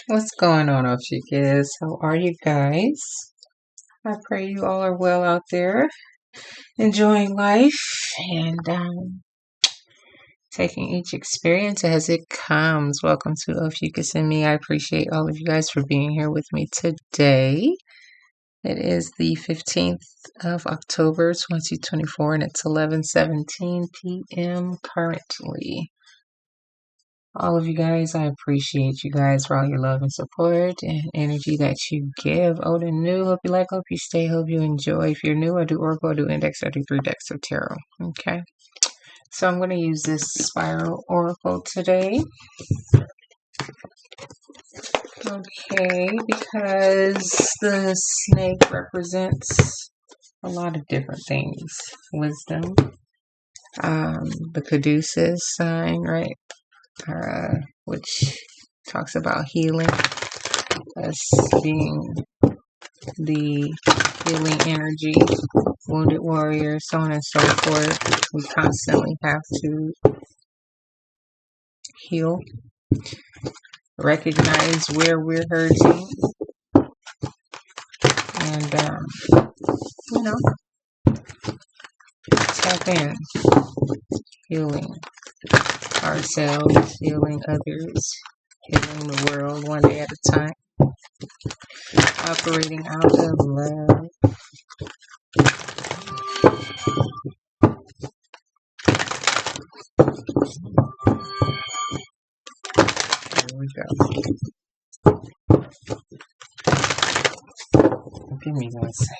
What's going on, Ophiuchus? How are you guys? I pray you all are well out there, enjoying life and taking each experience as it comes. Welcome to Ophiuchus and me. I appreciate all of you guys for being here with me today. It is the 15th of October, 2024, and it's 11:17 p.m. currently. All of you guys, I appreciate you guys for all your love and support and energy that you give. Old and new, hope you like, hope you stay, hope you enjoy. If you're new, I do Oracle, I do Index, I do 3 decks of Tarot. Okay, so I'm going to use this Spiral Oracle today. Okay, because the snake represents a lot of different things. Wisdom, the Caduceus sign, right? Which talks about healing, us being the healing energy, wounded warrior, so on and so forth. We constantly have to heal, recognize where we're hurting, and tap in, healing ourselves, healing others, healing the world one day at a time, operating out of love. Here we go. Give me 1 second.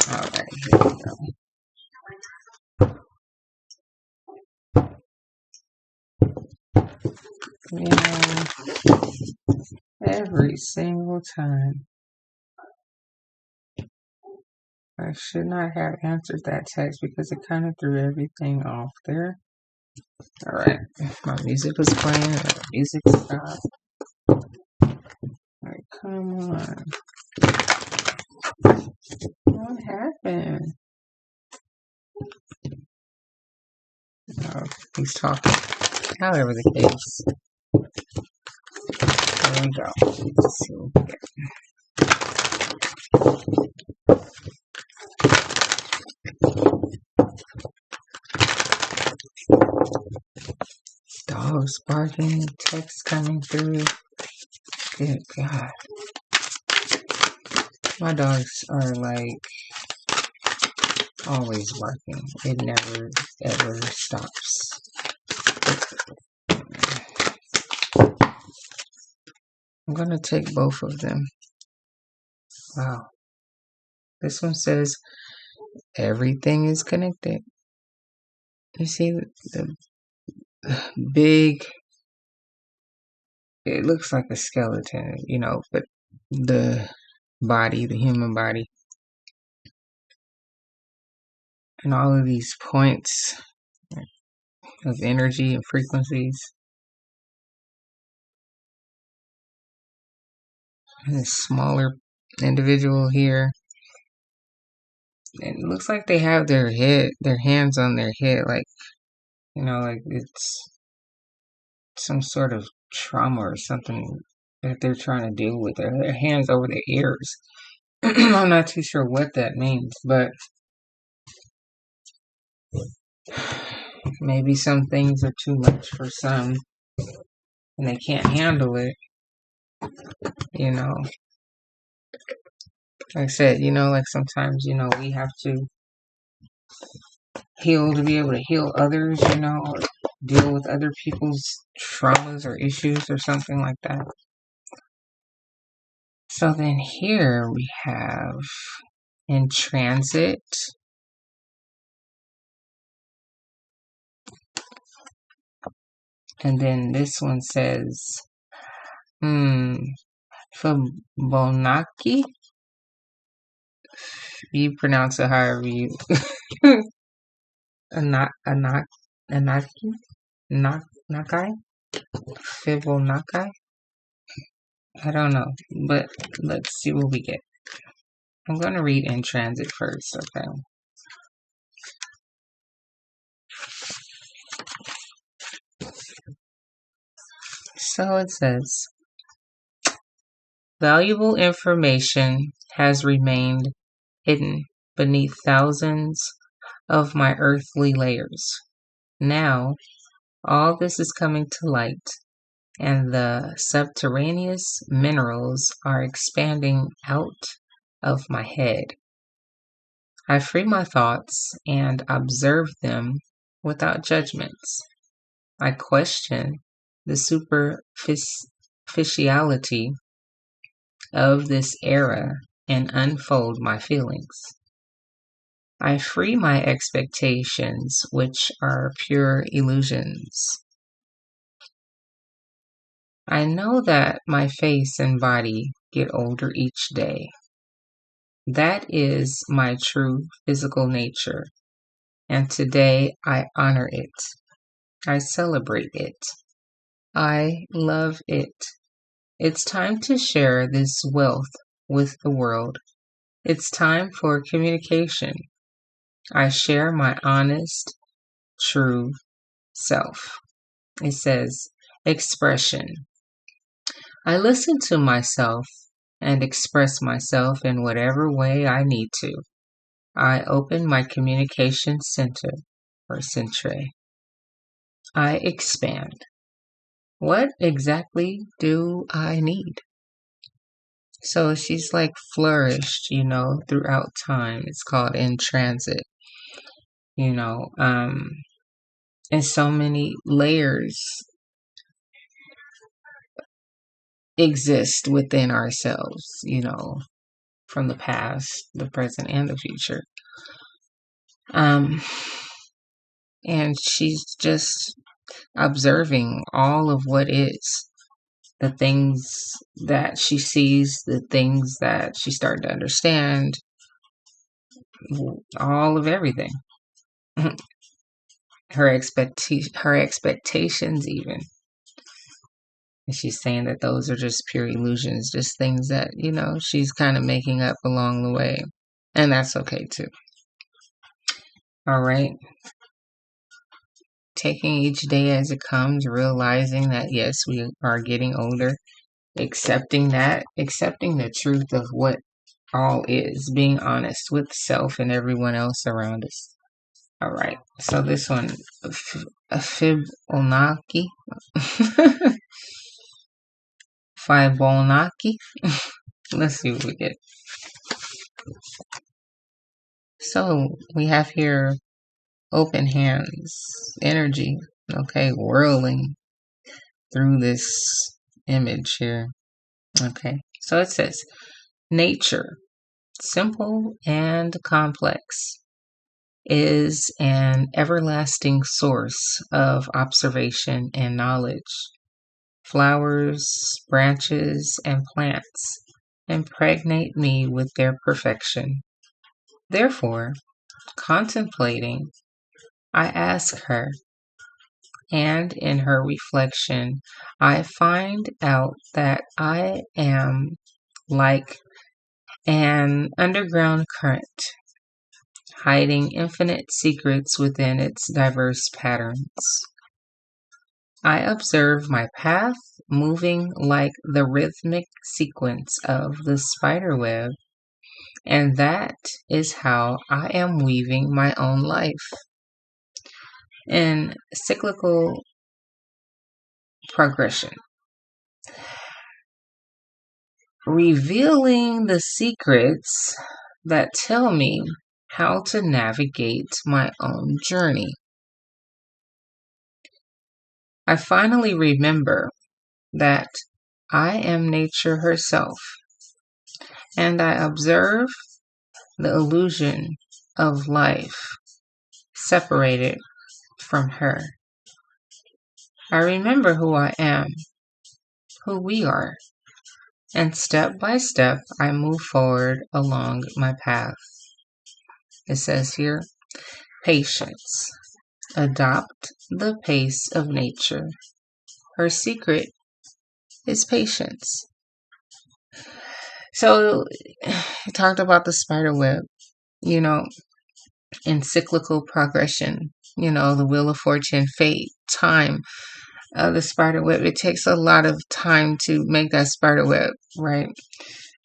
Alright, here we go. Every single time. I should not have answered that text because it kind of threw everything off there. Alright, my music was playing and the music stopped. Alright, come on. What happened? Oh, he's talking. However the case. There we go. Let's see what we get. Dogs barking, text coming through. Good God. My dogs are like always barking. It never ever stops. I'm gonna take both of them. Wow. This one says everything is connected. You see the big, it looks like a skeleton, but the body, the human body, and all of these points of energy and frequencies. And this smaller individual here. And it looks like they have their hands on their head, like it's some sort of trauma or something that they're trying to deal with. Their hands over their ears. I'm not too sure what that means, but maybe some things are too much for some and they can't handle it. Like I said, like sometimes, we have to heal to be able to heal others, or deal with other people's traumas or issues or something like that. So then here we have in transit. And then this one says, Fibonacci. You pronounce it however you Anaki, Nakai, Fibonacci. I don't know, but let's see what we get. I'm going to read in transit first, okay? So it says, valuable information has remained hidden beneath thousands of my earthly layers. Now, all this is coming to light, and the subterraneous minerals are expanding out of my head. I free my thoughts and observe them without judgments. I question the superficiality of this era and unfold my feelings. I free my expectations, which are pure illusions. I know that my face and body get older each day. That is my true physical nature, and today I honor it. I celebrate it. I love it. It's time to share this wealth with the world. It's time for communication. I share my honest, true self. It says expression. I listen to myself and express myself in whatever way I need to. I open my communication center or centre. I expand. What exactly do I need? So she's like flourished, throughout time. It's called in transit, you know, um, and so many layers exist within ourselves, from the past, the present, and the future. Um, and she's just observing all of what is, the things that she sees, the things that she started to understand, all of everything. her expectations even. And she's saying that those are just pure illusions, just things that, she's kind of making up along the way. And that's okay too. All right. Taking each day as it comes, realizing that yes, we are getting older, accepting the truth of what all is, being honest with self and everyone else around us. All right. So this one, Fibonacci. Fibonacci. Let's see what we get. So we have here open hands, energy, okay, whirling through this image here. Okay, so it says, nature, simple and complex, is an everlasting source of observation and knowledge. Flowers, branches, and plants impregnate me with their perfection. Therefore, contemplating, I ask her, and in her reflection, I find out that I am like an underground current, hiding infinite secrets within its diverse patterns. I observe my path moving like the rhythmic sequence of the spider web, and that is how I am weaving my own life. In cyclical progression, revealing the secrets that tell me how to navigate my own journey. I finally remember that I am nature herself, and I observe the illusion of life separated from her. I remember who I am, who we are, and step by step I move forward along my path. It says here, patience. Adopt the pace of nature. Her secret is patience. So, I talked about the spider web, you know, in cyclical progression, the wheel of fortune, fate, time, the spider web. It takes a lot of time to make that spider web, right?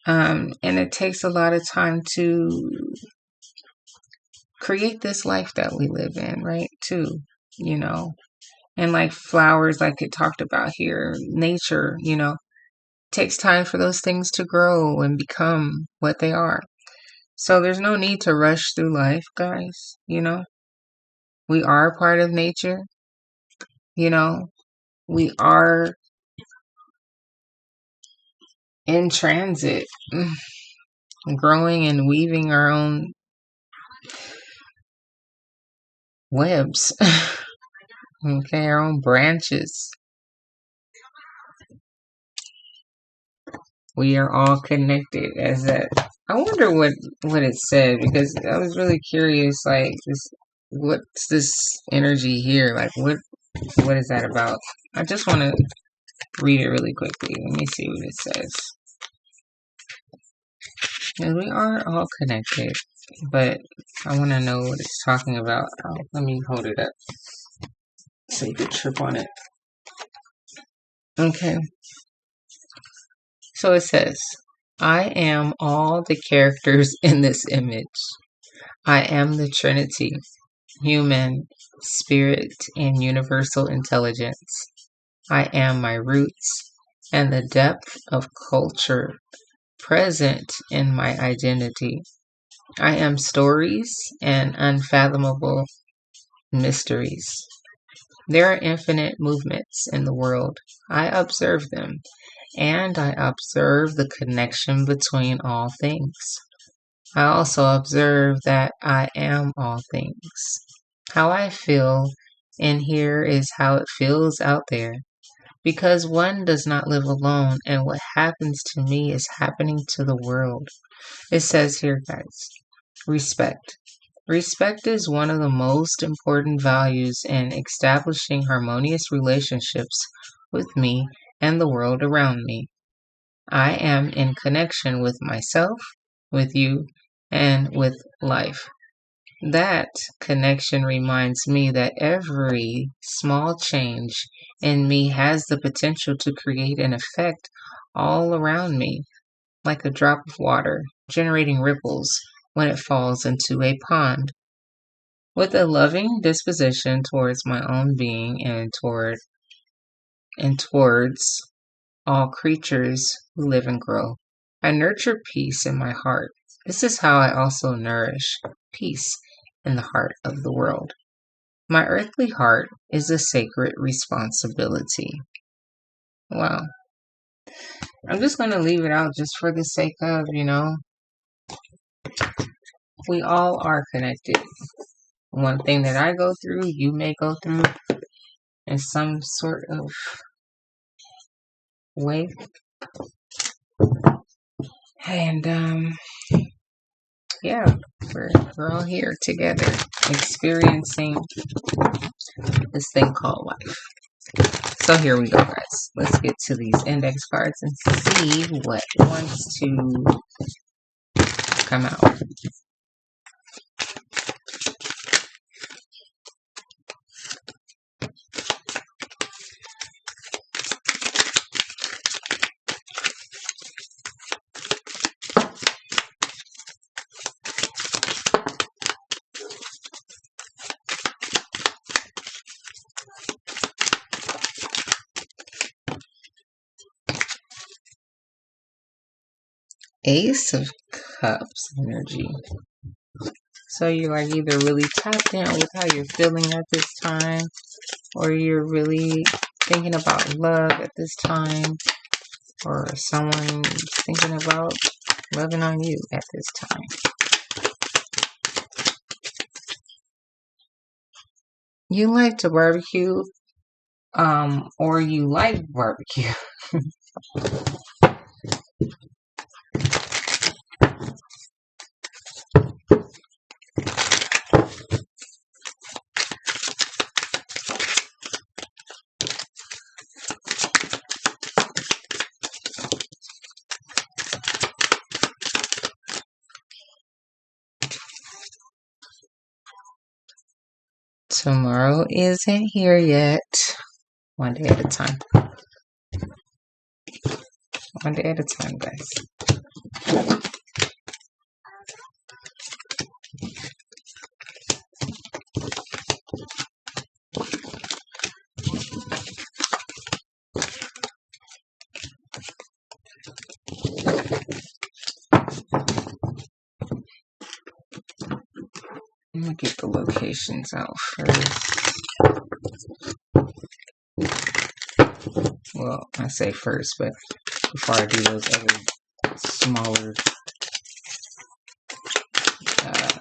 And it takes a lot of time to create this life that we live in, right? Too, and like flowers, like it talked about here, nature, takes time for those things to grow and become what they are. So there's no need to rush through life, guys. We are part of nature. We are in transit, growing and weaving our own webs, okay, our own branches. We are all connected as that. I wonder what it said, because I was really curious, like what's this energy here? Like what is that about? I just want to read it really quickly. Let me see what it says. And we are all connected, but I want to know what it's talking about. Let me hold it up so you could trip on it. Okay. So it says, I am all the characters in this image. I am the Trinity, human, spirit, and universal intelligence. I am my roots and the depth of culture present in my identity. I am stories and unfathomable mysteries. There are infinite movements in the world. I observe them, and I observe the connection between all things. I also observe that I am all things. How I feel in here is how it feels out there, because one does not live alone, and what happens to me is happening to the world. It says here, guys, respect. Respect is one of the most important values in establishing harmonious relationships with me and the world around me. I am in connection with myself, with you, and with life. That connection reminds me that every small change in me has the potential to create an effect all around me, like a drop of water generating ripples when it falls into a pond. With a loving disposition towards my own being and towards all creatures who live and grow, I nurture peace in my heart. This is how I also nourish peace in the heart of the world. My earthly heart is a sacred responsibility. Wow. I'm just going to leave it out just for the sake of, we all are connected. One thing that I go through, you may go through in some sort of way. And yeah, we're all here together experiencing this thing called life. So here we go, guys. Let's get to these index cards and see what wants to come out. Ace of Cups energy. So you're like either really tapped in with how you're feeling at this time, or you're really thinking about love at this time, or someone thinking about loving on you at this time. You like to barbecue, or you like barbecue. Tomorrow isn't here yet. One day at a time. One day at a time, guys. Let me get the locations out first. Well, I say first, but before I do those other smaller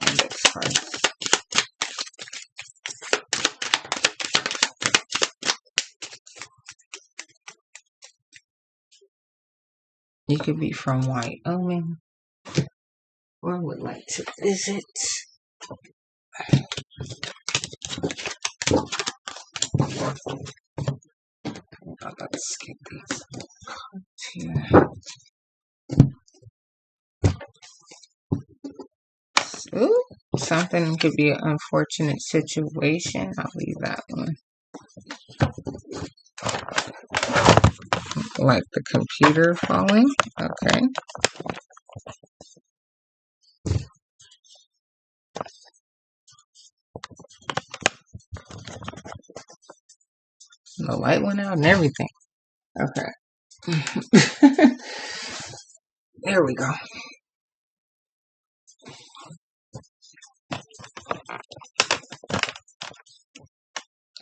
index cards. You could be from Wyoming or would like to visit. Let's get these cards here. Ooh, something could be an unfortunate situation. I'll leave that one. Like the computer falling. Okay. The light went out and everything. Okay. There we go.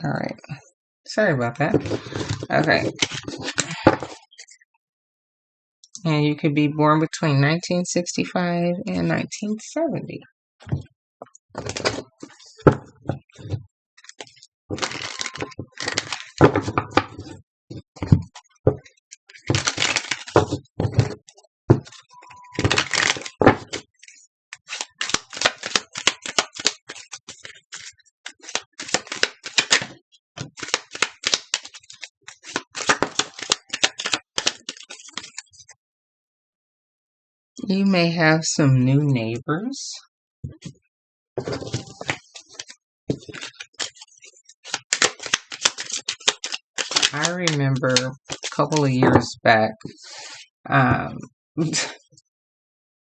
All right. Sorry about that. Okay. And you could be born between 1965 and 1970. You may have some new neighbors. I remember a couple of years back,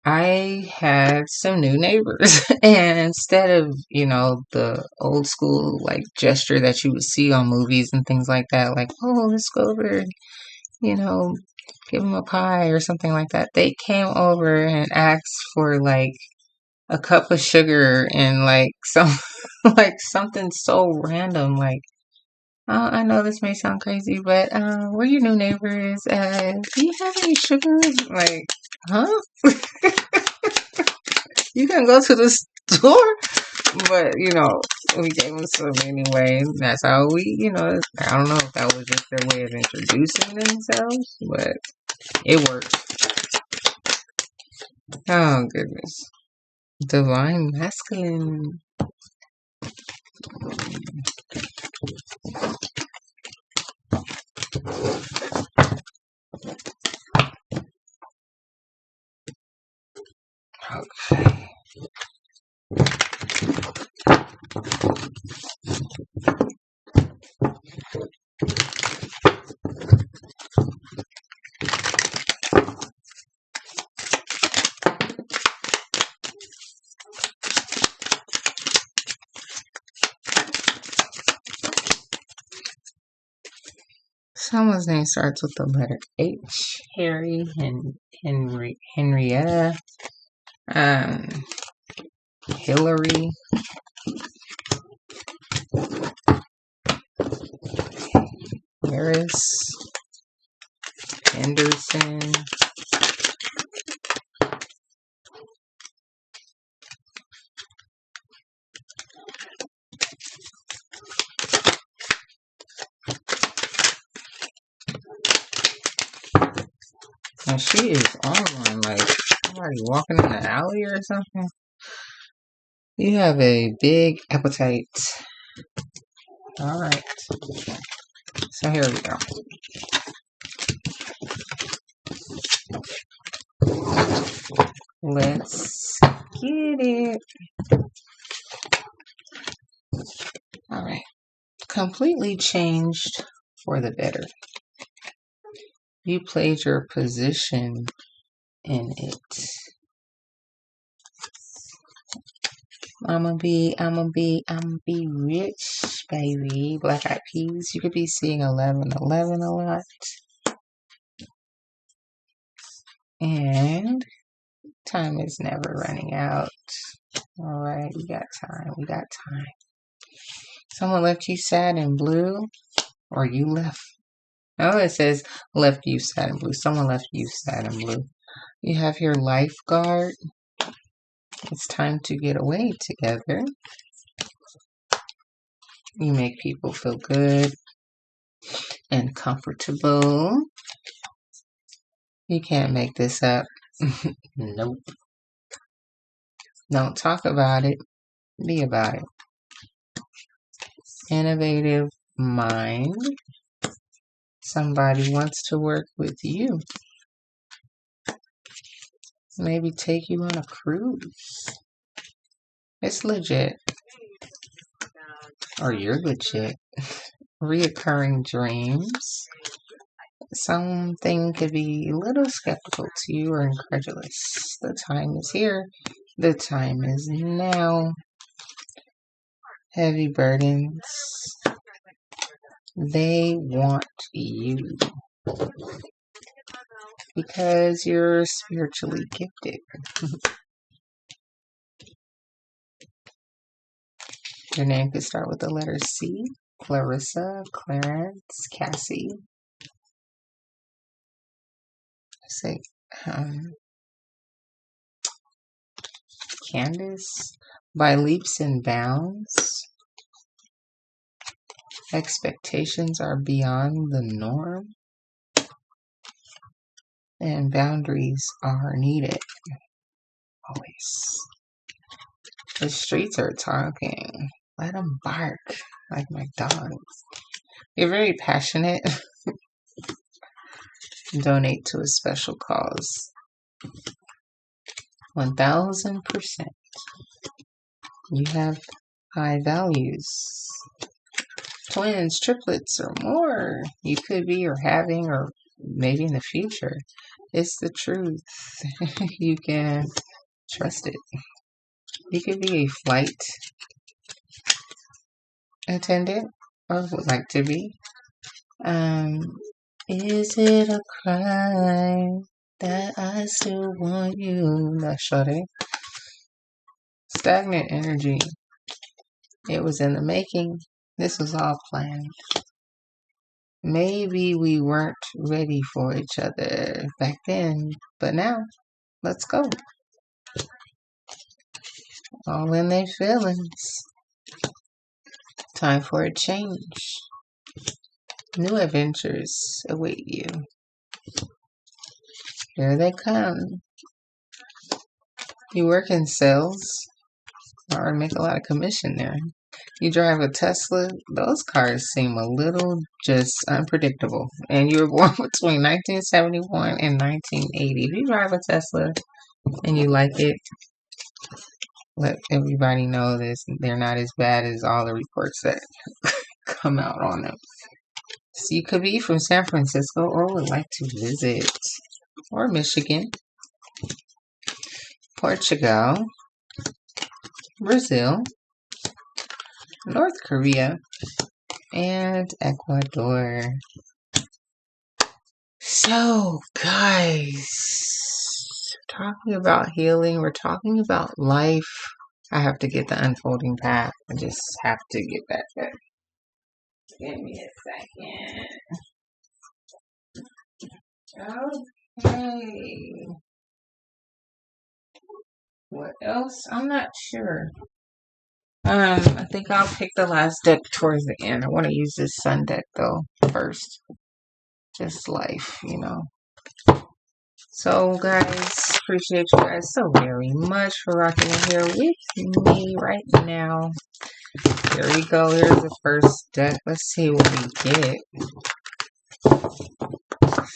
I had some new neighbors, and instead of, the old school like gesture that you would see on movies and things like that, like, oh, let's go over and, give them a pie or something like that, they came over and asked for like a cup of sugar and like some like something so random, like, I know this may sound crazy, but we're your new neighbors. Do you have any sugar? Like, huh? You can go to the store, but we gave them some anyway. That's how we, I don't know if that was just their way of introducing themselves, but it worked. Oh goodness, divine masculine. Okay. Someone's name starts with the letter H. Harry and Henrietta. Hillary. Harris. Henderson. And she is on one, like somebody walking in the alley or something. You have a big appetite. Alright. So here we go. Let's get it. completely changed for the better. You played your position in it. I'ma be rich, baby. Black Eyed Peas. You could be seeing 1111 a lot. And time is never running out. All right, we got time. We got time. Someone left you sad and blue, or you left. Oh, it says left you sad and blue. Someone left you sad and blue. You have your lifeguard. It's time to get away together. You make people feel good and comfortable. You can't make this up. Nope. Don't talk about it. Be about it. Innovative mind. Somebody wants to work with you. Maybe take you on a cruise. It's legit. Or you're legit. Reoccurring dreams. Something could be a little skeptical to you or incredulous. The time is here. The time is now. Heavy burdens. They want you because you're spiritually gifted. Your name could start with the letter C. Clarissa, Clarence, Cassie. Say, Candace. By leaps and bounds. Expectations are beyond the norm. And boundaries are needed. Always. The streets are talking. Let them bark like my dogs. You're very passionate. Donate to a special cause. 1000%. You have high values. Twins, triplets, or more. You could be or having, or maybe in the future. It's the truth. You can trust it. You could be a flight attendant, or would like to be. Is it a crime that I still want you? Not shorty. Stagnant energy. It was in the making. This was all planned. Maybe we weren't ready for each other back then, but now, let's go. All in their feelings. Time for a change. New adventures await you. Here they come. You work in sales or make a lot of commission there. You drive a Tesla. Those cars seem a little just unpredictable. And you were born between 1971 and 1980. If you drive a Tesla and you like it, let everybody know this. They're not as bad as all the reports that come out on them. So you could be from San Francisco or would like to visit. Or Michigan. Portugal. Brazil. North Korea. And Ecuador. So, guys, talking about healing, we're talking about life. I have to get the unfolding path. I just have to get that back. Give me a second. Okay. What else? I'm not sure. I think I'll pick the last deck towards the end. I want to use this sun deck though first. Just life, you know. So guys, appreciate you guys so very much for rocking in here with me right now. Here we go. Here's the first deck. Let's see what we get.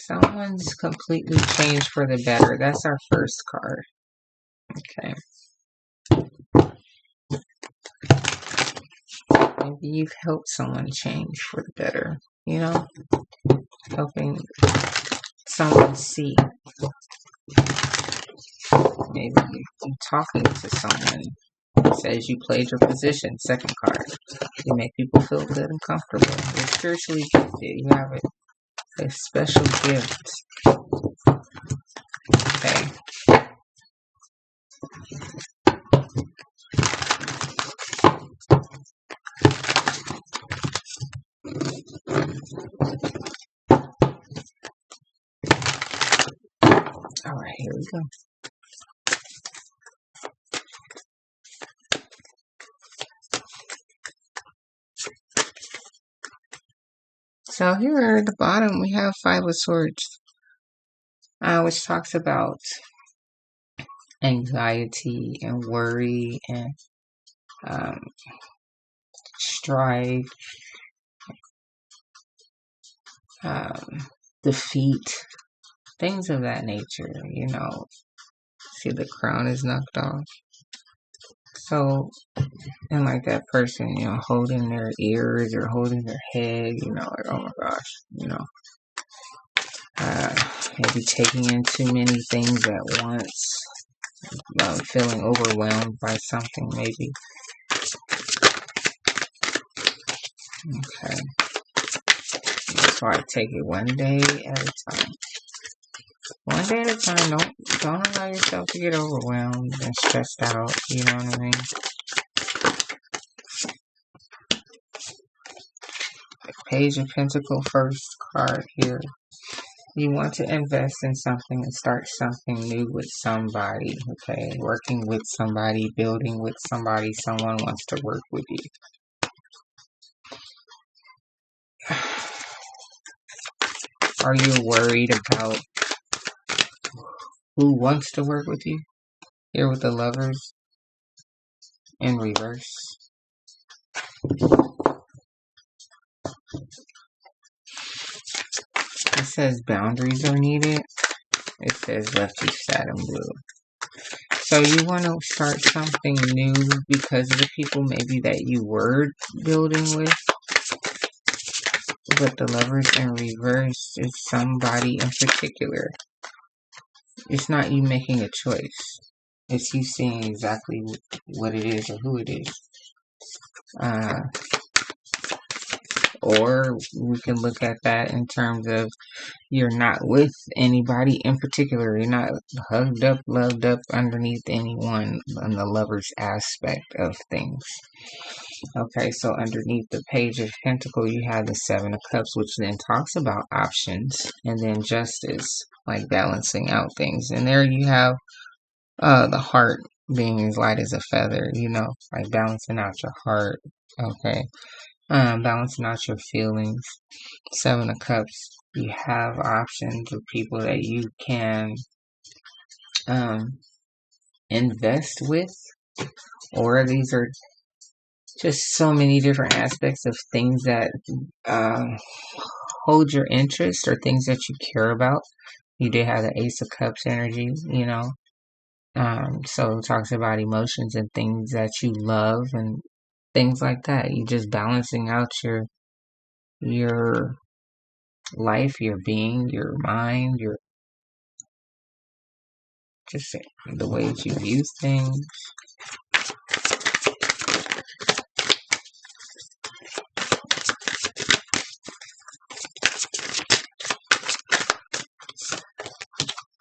Someone's completely changed for the better. That's our first card. Okay. maybe you've helped someone change for the better, you know, helping someone see. Maybe you're talking to someone. It says you played your position, second card. You make people feel good and comfortable. You're spiritually gifted. You have a special gift. Okay. All right, here we go. So here at the bottom, we have Five of Swords, which talks about anxiety and worry and strife, defeat, things of that nature, you know. See, the crown is knocked off. So, and like that person, you know, holding their ears or holding their head, you know, like, oh my gosh, you know, maybe taking in too many things at once, feeling overwhelmed by something, maybe. Okay. So I take it one day at a time. One day at a time. Don't allow yourself to get overwhelmed and stressed out. You know what I mean? Page of Pentacles, first card here. You want to invest in something and start something new with somebody. Okay, working with somebody, building with somebody. Someone wants to work with you. Are you worried about who wants to work with you? Here with the Lovers in reverse. It says boundaries are needed. It says Lefty Satin Blue. So you want to start something new because of the people maybe that you were building with. But the Lovers in reverse is somebody in particular. It's not you making a choice. It's you seeing exactly what it is or who it is. Or we can look at that in terms of you're not with anybody in particular. You're not hugged up, loved up underneath anyone on the Lover's aspect of things. Okay, so underneath the Page of Pentacles, you have the Seven of Cups, which then talks about options, and then Justice, like balancing out things. And there you have the heart being as light as a feather, you know, like balancing out your heart. Okay, balancing out your feelings. Seven of Cups, you have options of people that you can invest with, or these are just so many different aspects of things that hold your interest or things that you care about. You did have the Ace of Cups energy, you know. So it talks about emotions and things that you love and things like that. You just balancing out your life, your being, your mind, your just the way that you view things.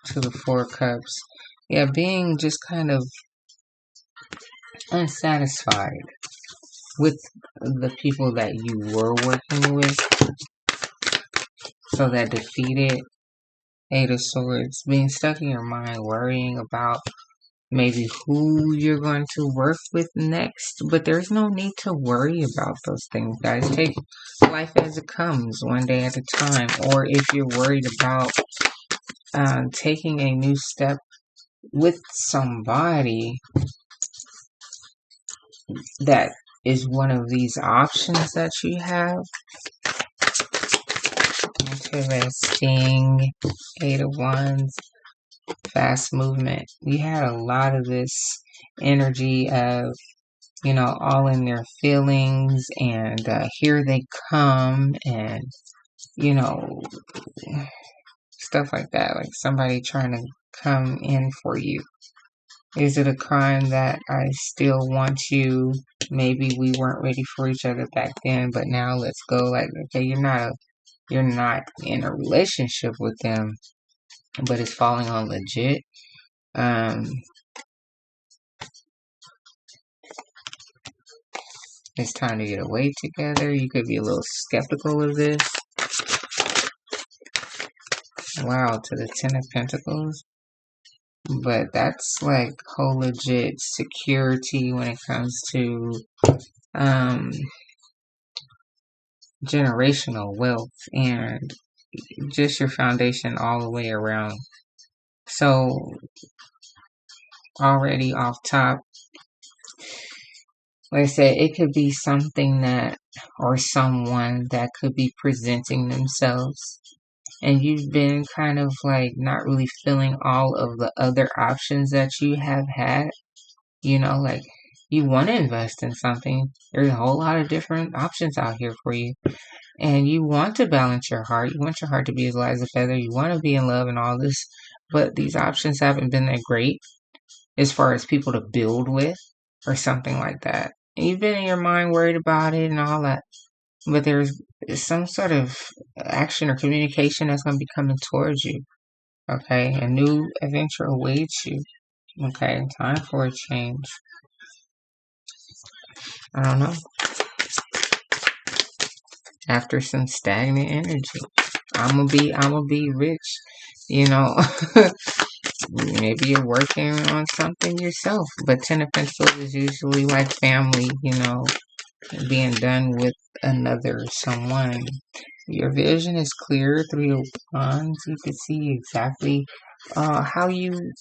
To the Four of Cups. Yeah, being just kind of unsatisfied with the people that you were working with. So that defeated Eight of Swords, being stuck in your mind, worrying about maybe who you're going to work with next. But there's no need to worry about those things, guys. Take life as it comes, one day at a time. Or if you're worried about taking a new step with somebody, that is one of these options that you have. Interesting. Eight of Wands. Fast movement. We had a lot of this energy of you know, all in their feelings, and here they come, and, you know, stuff like that, like somebody trying to come in for you. Is it a crime that I still want you? Maybe we weren't ready for each other back then, but now let's go. Like, okay, you're not in a relationship with them, but it's falling on legit. It's time to get away together. You could be a little skeptical of this. Wow, to the Ten of Pentacles. But that's like whole legit security when it comes to generational wealth and just your foundation all the way around. So already off top, like I said, it could be something that, or someone that could be presenting themselves, and you've been kind of like not really feeling all of the other options that you have had. You know, like, you want to invest in something. There's a whole lot of different options out here for you. And you want to balance your heart. You want your heart to be as light as a feather. You want to be in love and all this. But these options haven't been that great as far as people to build with or something like that. And you've been in your mind worried about it and all that. But there's some sort of action or communication that's going to be coming towards you. Okay? A new adventure awaits you. Okay? Time for a change. I don't know. After some stagnant energy, I'm gonna be rich. You know, maybe you're working on something yourself. But Ten of Pentacles is usually like family. You know, being done with another someone. Your vision is clear. Three of Wands. You can see exactly how you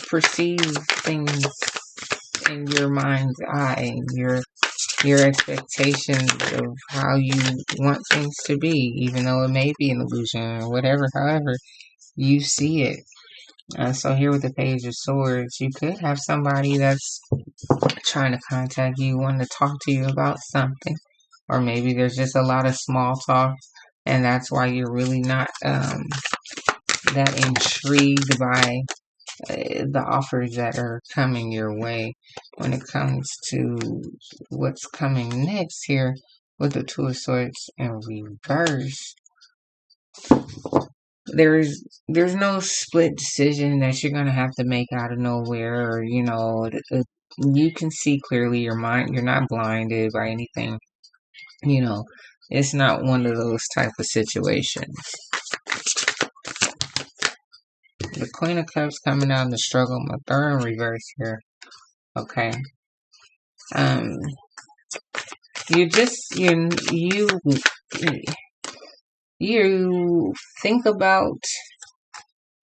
perceive things in your mind's eye. Your expectations of how you want things to be, even though it may be an illusion or whatever, however you see it. So here with the Page of Swords, you could have somebody that's trying to contact you, wanting to talk to you about something, or maybe there's just a lot of small talk, and that's why you're really not that intrigued by the offers that are coming your way. When it comes to what's coming next here with the Two of Swords in reverse, there's no split decision that you're gonna have to make out of nowhere, or you know, you can see clearly your mind. You're not blinded by anything. You know, it's not one of those type of situations. The Queen of Cups coming out in the struggle, my third in reverse here. Okay. You think about,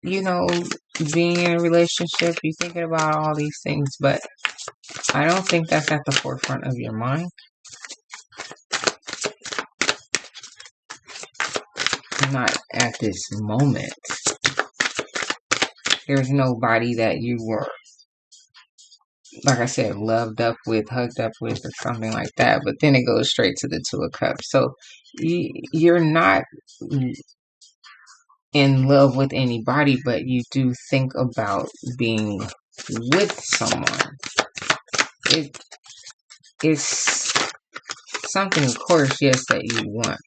you know, being in a relationship, you're thinking about all these things, but I don't think that's at the forefront of your mind. Not at this moment. There's nobody that you were, like I said, loved up with, hugged up with, or something like that. But then it goes straight to the Two of Cups. So you're not in love with anybody, but you do think about being with someone. It is something, of course, yes, that you want.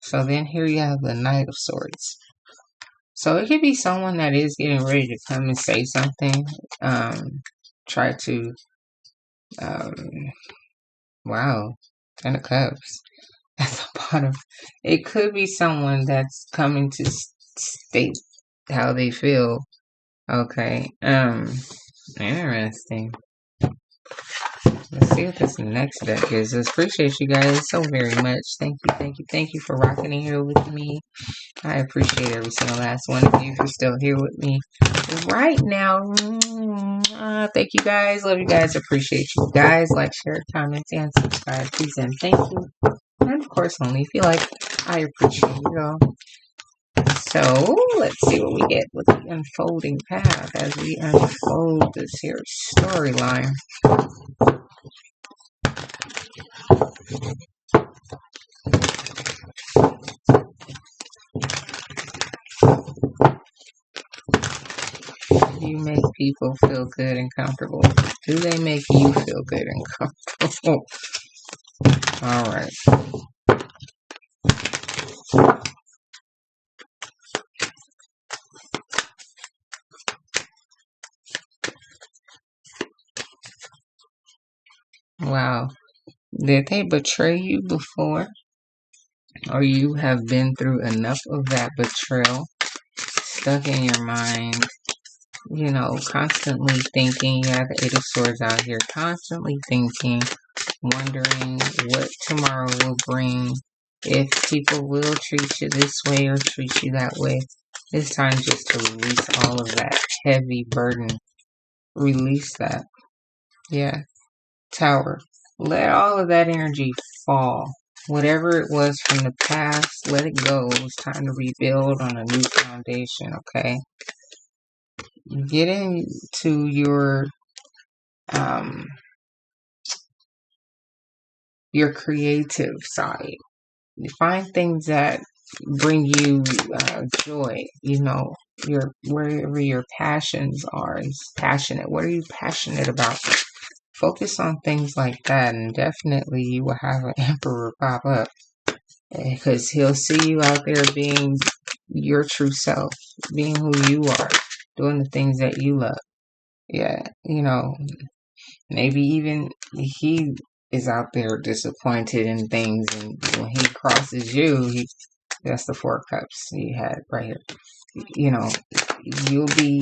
So then here you have the Knight of Swords. So it could be someone that is getting ready to come and say something. Try to, wow, Ten of Cups at the bottom. It could be someone that's coming to state how they feel. Okay, interesting. Let's see what this next deck is. I appreciate you guys so very much. Thank you for rocking in here with me. I appreciate every single last one of you for still here with me right now. Thank you guys. Love you guys. Appreciate you guys. Like, share, comment, and subscribe. Please and thank you. And of course, only if you like. I appreciate you all. So let's see what we get with the unfolding path as we unfold this here storyline. You make people feel good and comfortable. Do they make you feel good and comfortable? All right. Wow. Did they betray you before? Or you have been through enough of that betrayal stuck in your mind, constantly thinking. You have the Eight of Swords out here, constantly thinking, wondering what tomorrow will bring, if people will treat you this way or treat you that way. It's time just to release all of that heavy burden. Release that. Yeah. Tower. Let all of that energy fall. Whatever it was from the past, let it go. It's time to rebuild on a new foundation, okay? Get into your creative side. Find things that bring you joy, wherever your passions are is passionate. What are you passionate about? Focus on things like that, and definitely you will have an emperor pop up, because he'll see you out there being your true self, being who you are, doing the things that you love. Yeah, maybe even he is out there disappointed in things, and when he crosses you, that's the Four of Cups you had right here. You'll be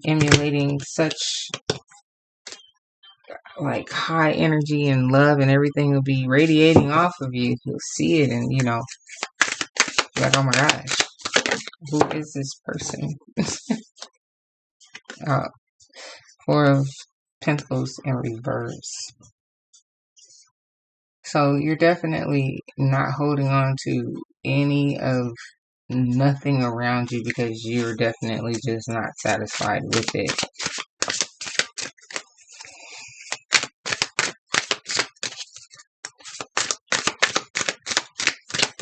emulating such like high energy and love, and everything will be radiating off of you. You'll see it, and like, oh my gosh, who is this person? Four of Pentacles in reverse. So you're definitely not holding on to any of nothing around you, because you're definitely just not satisfied with it.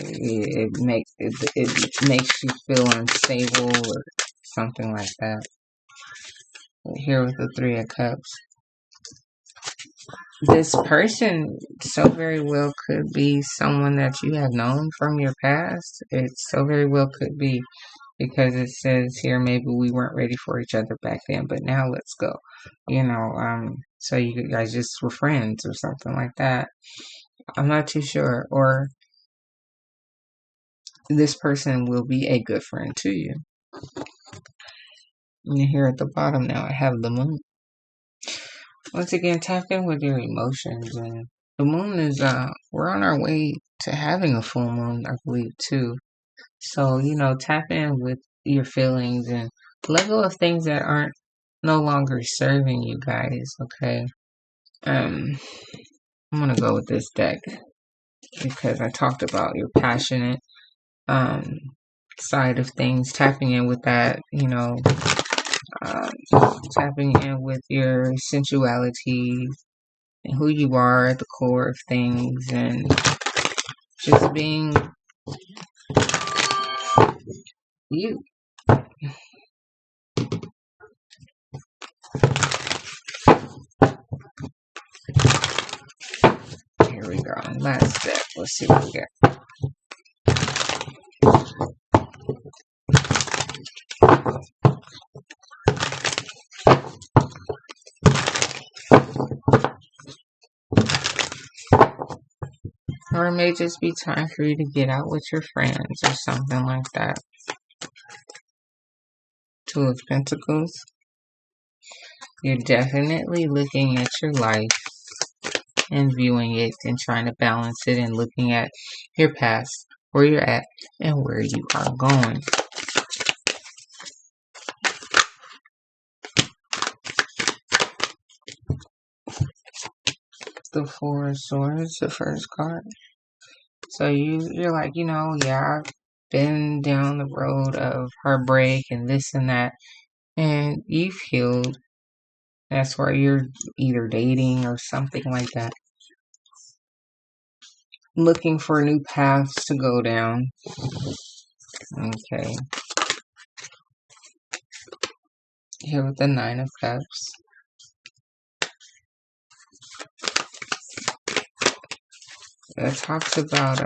It makes you feel unstable or something like that. Here with the Three of Cups, this person so very well could be someone that you have known from your past. It so very well could be, because it says here maybe we weren't ready for each other back then, but now let's go. So you guys just were friends or something like that. I'm not too sure. Or this person will be a good friend to you. And here at the bottom now I have the Moon. Once again, tap in with your emotions. And the Moon is, we're on our way to having a full moon, I believe, too. So, tap in with your feelings and let go of things that aren't no longer serving you guys, okay? I'm gonna go with this deck because I talked about your passionate side of things, tapping in with that, tapping in with your sensuality and who you are at the core of things, and just being you. Here we go. Last step. Let's see what we get. Or it may just be time for you to get out with your friends or something like that. Two of Pentacles. You're definitely looking at your life and viewing it and trying to balance it and looking at your past, where you're at, and where you are going. The Four of Swords, the first card. So you're like, yeah, I've been down the road of heartbreak and this and that, and you've healed. That's why you're either dating or something like that, looking for new paths to go down. Okay, here with the Nine of Cups. It talks about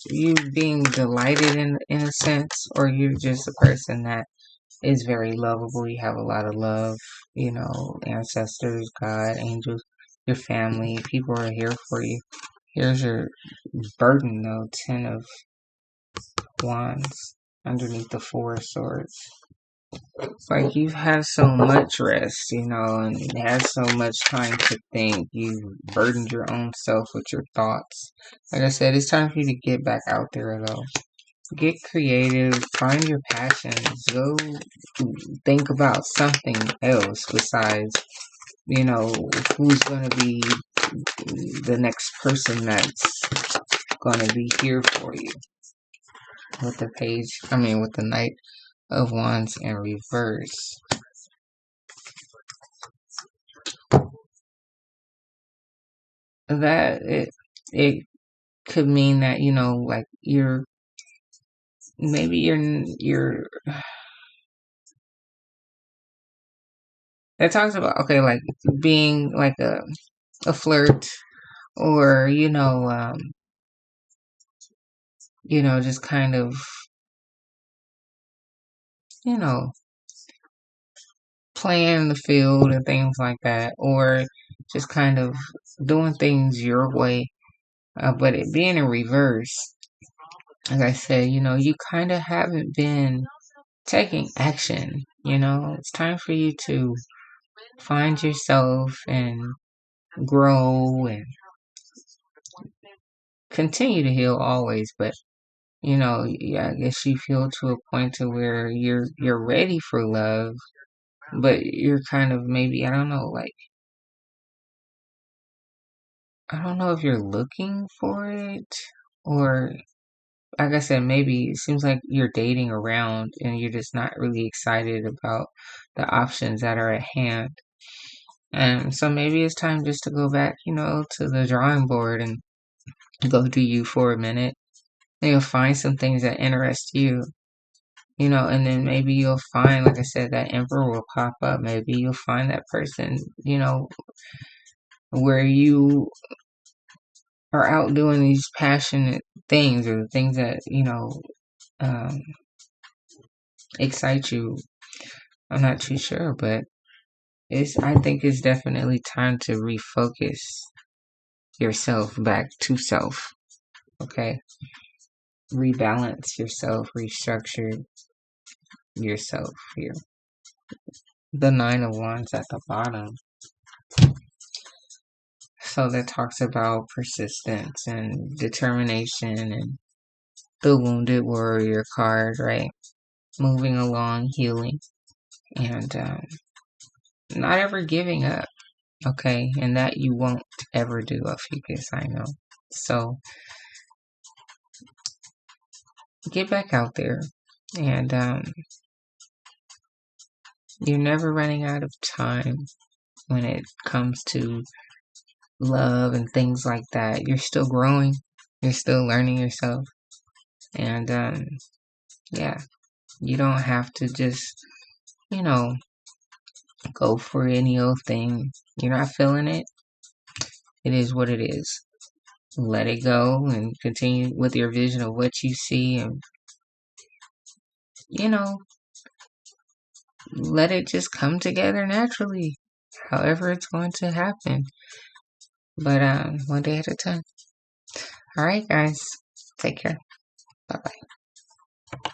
you being delighted in a sense, or you're just a person that is very lovable. You have a lot of love, ancestors, God, angels, your family, people are here for you. Here's your burden though, Ten of Wands underneath the Four of Swords. It's like you've had so much rest, and had so much time to think. You've burdened your own self with your thoughts. Like I said, it's time for you to get back out there though. Get creative, find your passions, go think about something else besides, who's going to be the next person that's going to be here for you. With the Knight of Wands in reverse. That it could mean that, like maybe you're it talks about, okay, like being like a flirt, or just kind of, you know playing the field and things like that, or just kind of doing things your way, but it being in reverse. Like I said, you kind of haven't been taking action. It's time for you to find yourself and grow and continue to heal always, but yeah, I guess you feel to a point to where you're ready for love, but you're kind of, maybe, I don't know, like, I don't know if you're looking for it, or like I said, maybe it seems like you're dating around and you're just not really excited about the options that are at hand. And so maybe it's time just to go back, to the drawing board and go do you for a minute. And you'll find some things that interest you, and then maybe you'll find, like I said, that emperor will pop up. Maybe you'll find that person, where you are out doing these passionate things, or the things that, um, excite you. I'm not too sure, but I think it's definitely time to refocus yourself back to self. Okay? Rebalance yourself, restructure yourself here. The Nine of Wands at the bottom. So that talks about persistence and determination, and the Wounded Warrior card, right? Moving along, healing, and not ever giving up. Okay? And that you won't ever do, Ophiuchus, I know. So get back out there, and you're never running out of time when it comes to love and things like that. You're still growing, you're still learning yourself, and yeah, you don't have to just, go for any old thing. You're not feeling it, it is what it is. Let it go and continue with your vision of what you see, and you know let it just come together naturally, however it's going to happen. But one day at a time. All right, guys. Take care. Bye bye.